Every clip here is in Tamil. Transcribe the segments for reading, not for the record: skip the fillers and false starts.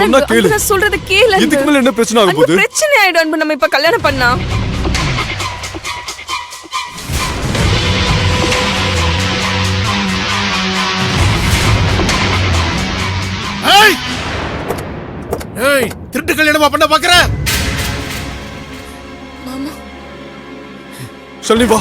சொன்னா கேளு. நான் சொல்றத கேளு. இதுக்கு மேல என்ன பிரச்சனை ஆக போகுது? பிரச்சனை ஆயிடும் அன்பு. நம்ம இப்ப கல்யாணம் பண்ணா திருட்டு கல்யாணமா பண்ண பாக்குற? மாமா ஷாலினி வா.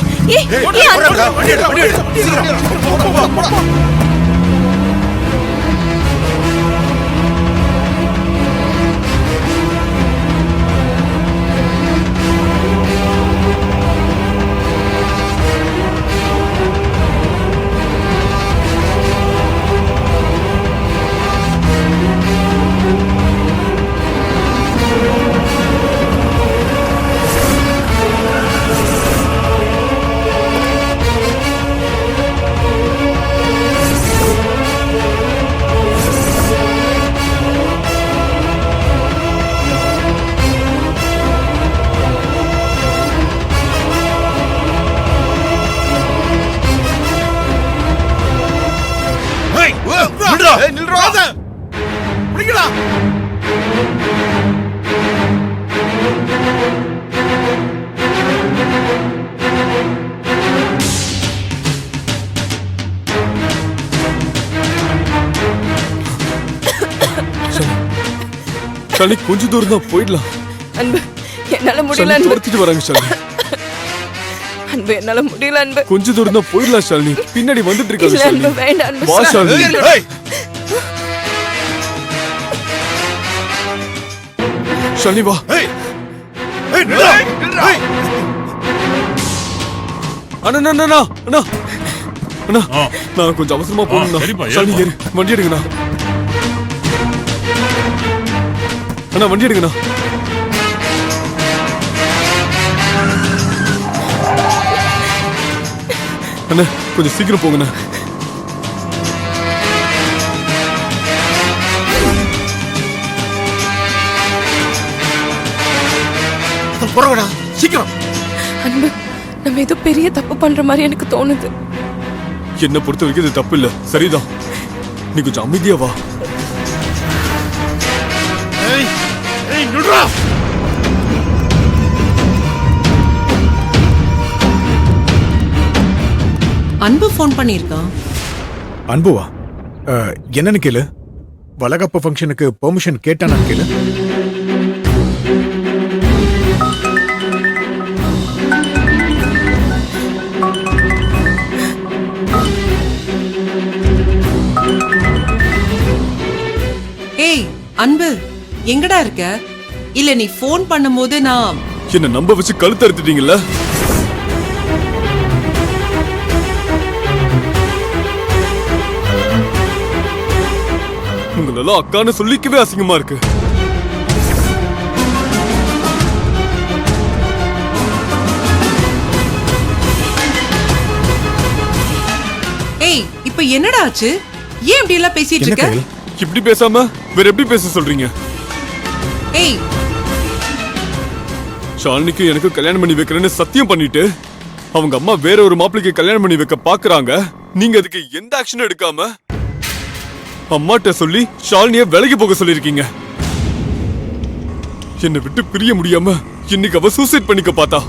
ஷாலினி கொஞ்ச தூரம் தான் போயிடலாம். அன்பு என்னால முடியல அன்பு. துரத்திட்டு வராங்க ஷாலினி. அன்பு என்னால முடியல அன்பு. கொஞ்ச தூரம் தான் போயிடலாம் ஷாலினி. பின்னாடி வந்துட்டு இருக்காங்க இல்ல ஷாலினி. அன்பு வேண்டாம் அன்பு. வா ஷாலினி. ஷாலினி வா. அண்ணா அண்ணா அண்ணா அண்ணா அண்ணா நான் கொஞ்சம் அவசரமா போகணும். ஷாலினி ஏறு, வண்டி எடுங்கண்ணா. அண்ணா வண்டி எடுங்கண்ணா. அண்ணா கொஞ்சம் சீக்கிரம் போங்கண்ணா. போறவடா சீக்கிரம். அன்பு நம்ம ஏதோ பெரிய தப்பு பண்ற மாதிரி எனக்கு தோணுது. என்ன பொறுத்த வரைக்கும் இது தப்பு இல்ல, சரிதான். நீ கொஞ்சம் அமைதியா வா. அன்பு போன் பண்ணிருக்கான். அன்புவா? என்னன்னு கேளு. வளகாப்பு ஃபங்க்ஷனுக்கு பெர்மிஷன் கேட்டானு கேளு. ஏய் அன்பு, எங்கடா இருக்க? இல்ல நீ போன் பண்ணும்போது நான் என்ன நம்ப வச்சு கழுத்து அறுத்துட்டீங்கல்ல? உங்களெல்லாம் அக்கான்னு சொல்லிக்கவே அசிங்கமா இருக்கு. ஏய் இப்ப என்னடா ஆச்சு? ஏன் இப்படி எல்லாம் பேசிட்டு இருக்க? இப்படி பேசாம வேற எப்படி பேச சொல்றீங்க? ஏய் ஷாலினிக்கு எனக்கு கல்யாணம் பண்ணி வைக்கிறேன்னு சத்தியம் பண்ணிட்டு அவங்க அம்மா வேற ஒரு மாப்பிளைக்கு கல்யாணம் பண்ணி வைக்க பாக்குறாங்க. நீங்க அதுக்கு எந்த ஆக்ஷனும் எடுக்காம அம்மாட்ட சொல்லி ஷாலினிய விலகி போக சொல்லிருக்கீங்க. என்னை விட்டு பிரிய முடியாம இன்னைக்கு அவ சூசைட் பண்ணிக்க பார்த்தா.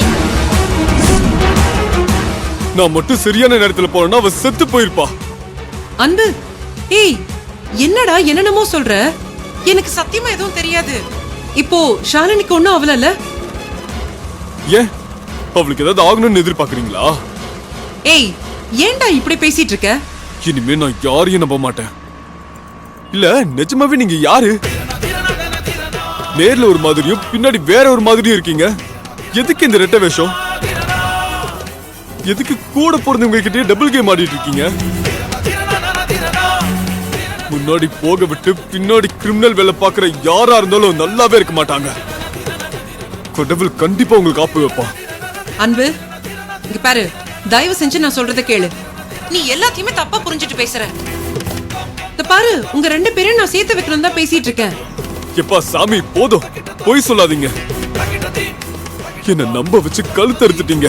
நான் மட்டும் சரியான நேரத்துல போனா அவ செத்து போயிருப்பா. அன்பு, ஏய் என்னடா என்னென்னமோ சொல்ற? எனக்கு சத்தியமா எதுவும் தெரியாது. இப்போ ஷாலினிக்கு ஒண்ணும் ஆவலல்ல? ஏன் அவளுக்கு ஏதாவது ஆகணும்னு எதிர்பார்க்கறீங்களா? ஏய் ஏன்டா இப்படி பேசிட்டு இருக்க? இனிமே நான் யாரையும் நம்ப மாட்டேன். இல்ல நிஜமாவே நீங்க யாரு? நேர்ல ஒரு மாதிரியும் பின்னாடி வேற ஒரு மாதிரியும் இருக்கீங்க. எதுக்கு இந்த ரெட்டை வேஷம்? எதுக்கு கூட பிறந்தவங்க கிட்டே டபுள் கேம் ஆடிட்டு இருக்கீங்க? முன்னாடி போக விட்டு பின்னாடி கிரிமினல் வேலை பாக்குற யாரா இருந்தாலும் நல்லாவே இருக்க மாட்டாங்க. கடவுள் கண்டிப்பா உங்களுக்கு காப்பு வைப்பான். அன்பு இங்க பாரு, தயவு செஞ்சு நான் சொல்றத கேளு. நீ எல்லாத்தையுமே தப்பா புரிஞ்சிட்டு பேசுற. இந்த பாரு, உங்க ரெண்டு பேரும் நான் சேர்த்து வைக்கணும் தான் பேசிட்டு இருக்கேன். எப்பா சாமி போதும், பொய் சொல்லாதீங்க. என்ன நம்ப வச்சு கழுத்து அறுத்துட்டீங்க.